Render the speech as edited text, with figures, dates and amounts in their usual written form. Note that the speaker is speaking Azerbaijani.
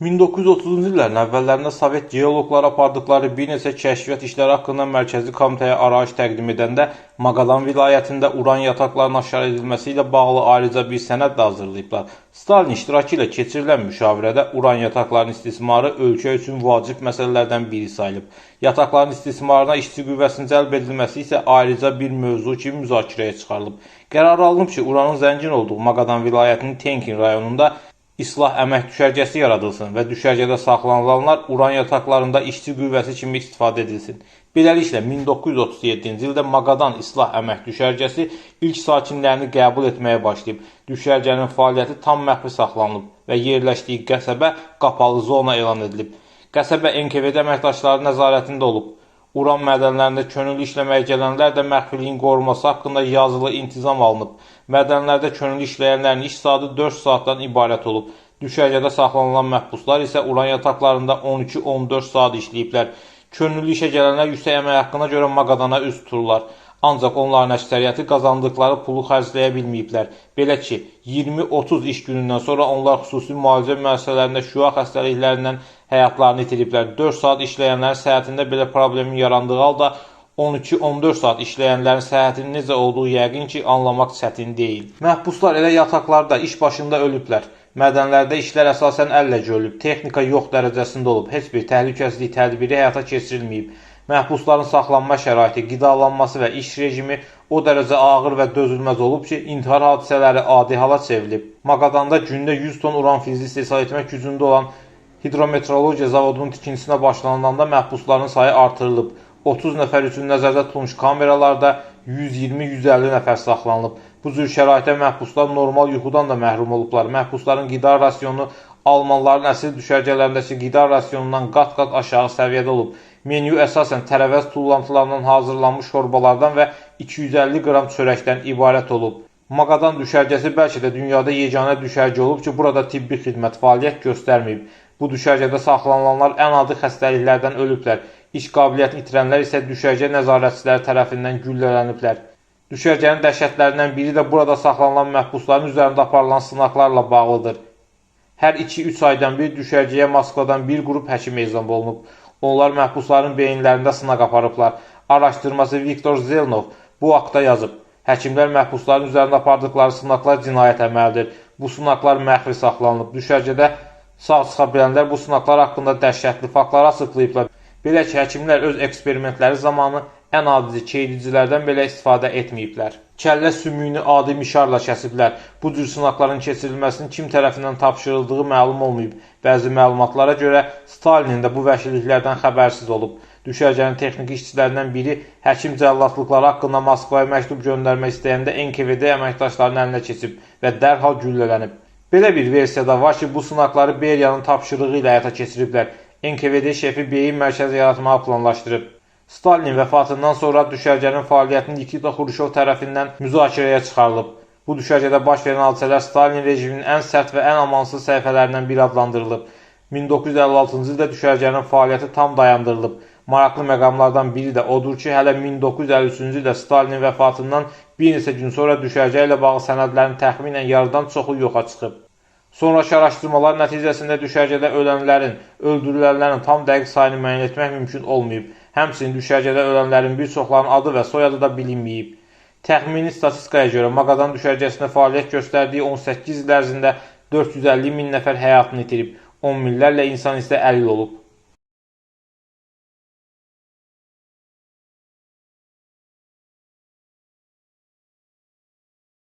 1930-cu illərin əvvəllərində Sovet geoloqları apardıqları bir neçə kəşfiyyat işləri haqqında Mərkəzi Komitəyə arayış təqdim edəndə Maqadan vilayətində uran yataqlarının aşkar edilməsi ilə bağlı ayrıca bir sənəd də hazırlayıblar. Stalin iştirakı ilə keçirilən müşavirədə uran yataqlarının istismarı ölkə üçün vacib məsələlərdən biri sayılıb. Yataqların istismarına işçi qüvvəsinin cəlb edilməsi isə ayrıca bir mövzu kimi müzakirəyə çıxarılıb. Qərar alınıb ki, uranın zəngin olduğu Maqadan vilayətinin Tenkin rayonunda İslah əmək düşərgəsi yaradılsın və düşərgədə saxlanılanlar uran yataqlarında işçi qüvvəsi kimi istifadə edilsin. Beləliklə, 1937-ci ildə Maqadan İslah əmək düşərgəsi ilk sakinlərini qəbul etməyə başlayıb. Düşərgənin fəaliyyəti tam məxfi saxlanılıb və yerləşdiyi qəsəbə qapalı zona elan edilib. Qəsəbə NKVD əməkdaşları nəzarətində olub. Uran mədənlərində könüllü işləməyə gələnlər də məxfiliyin qorunması haqqında yazılı intizam alınıb. Mədənlərdə könüllü işləyənlərin iş saatı 4 saatdan ibarət olub. Düşərgədə saxlanılan məhbuslar isə uran yataqlarında 12-14 saat işləyiblər. Könüllü işə gələnlər yüksək əmək haqqına görə Maqadana üz tuturlar. Ancaq onların əksəriyyəti qazandıqları pulu xərcləyə bilməyiblər. Belə ki, 20-30 iş günündən sonra onlar xüsusi müalicə müəssisələrində şüa xəstəliklərindən həyatlarını itiriblər. 4 saat işləyənlərin səhhətində belə problemin yarandığı halda 12-14 saat işləyənlərin səhhətinin necə olduğu yəqin ki, anlamaq çətin deyil. Məhbuslar elə yataqlarda, iş başında ölüblər. Mədənlərdə işlər əsasən əllə görülüb, texnika yox dərəcəsində olub, heç bir təhlükəsizlik tədbiri həyata keçirilməyib. Məhbusların saxlanma şəraiti, qidalanması və iş rejimi o dərəcə ağır və dözülməz olub ki, intihar hadisələri adi hala çevrilib. Maqadanda gündə 100 ton uran filizi istehsal etmək gücündə olan hidrometeorologiya zavodunun tikintisinə başlanılanda məhbusların sayı artırılıb. 30 nəfər üçün nəzərdə tutulmuş kameralarda 120-150 nəfər saxlanılıb. Bu cür şəraitdə məhbuslar normal yuxudan da məhrum olublar. Məhbusların qida rasionu Almanların əsl düşərgələrindəki qida rasionundan qat-qat aşağı səviyyədə olub. Menyu əsasən tərəvəz tullantılarından hazırlanmış şorbalardan və 250 qram çörəkdən ibarət olub. Maqadan düşərgəsi bəlkə də dünyada yeganə düşərgə olub ki, burada tibbi xidmət fəaliyyət göstərməyib. Bu düşərgədə saxlanılanlar ən adi xəstəliklərdən ölüblər. İş qabiliyyətini itirənlər isə düşərgə nəzarətçiləri tərəfindən güllələniblər. Düşərgənin dəhşətlərindən biri də burada saxlanılan məhbusların üzərində aparılan sınaqlarla bağlıdır. Hər 2-3 aydan bir düşərgəyə Moskvadan bir qrup həkim ezam olunub. Onlar məhbusların beyinlərində sınaq aparıblar. Araşdırması Viktor Zelnov bu haqda yazıb. Həkimlər məhbusların üzərində apardıqları sınaqlar cinayət əməlidir. Bu sınaqlar məxfi saxlanılıb. Düşərgədə sağ çıxa bilənlər bu sınaqlar haqqında dəhşətli faktlar açıqlayıblar. Belə ki, həkimlər öz eksperimentləri zamanı ən adi çeydicilərdən belə istifadə etməyiblər. Kəllə sümüyünü adi mişarla kəsiblər. Bu cür sınaqların keçirilməsinin kim tərəfindən tapşırıldığı məlum olmayıb. Bəzi məlumatlara görə Stalin də bu vəhşiliklərdən xəbərsiz olub. Düşərgənin texniki işçilərindən biri həkim cəllatlıqları haqqında Moskvaya məktub göndərmək istəyəndə NKVD əməkdaşlarının əlinə keçib və dərhal güllələnib. Belə bir versiya da var ki, bu sınaqları Beriyanın tapşırığı ilə həyata keçiriblər. NKVD şefi beyin mərkəzi yaratmağı planlaşdırıb. Stalin vəfatından sonra düşərgənin fəaliyyətini Nikita Xruşov tərəfindən müzakirəyə çıxarılıb. Bu düşərgədə baş verən hadisələr Stalin rejiminin ən sərt və ən amansız səhifələrindən biri adlandırılıb. 1956-cı ildə düşərgənin fəaliyyəti tam dayandırılıb. Maraqlı məqamlardan biri də odur ki, hələ 1953-cü ildə Stalinin vəfatından bir neçə gün sonra düşərgə ilə bağlı sənədlərin təxminən yarıdan çoxu yoxa çıxıb. Sonraki araşdırmalar nəticəsində düşərgədə ölənlərin, öldürülənlərin tam dəqiq sayını müəyyən etmək mümkün olmayıb. Həmçinin düşərgədə ölənlərin bir çoxlarının adı və soyadı da bilinməyib. Təxmini statistikaya görə Maqadan düşərgəsində fəaliyyət göstərdiyi 18 il ərzində 450 min nəfər həyatını itirib, 10 minlərlə insan isə əlil olub.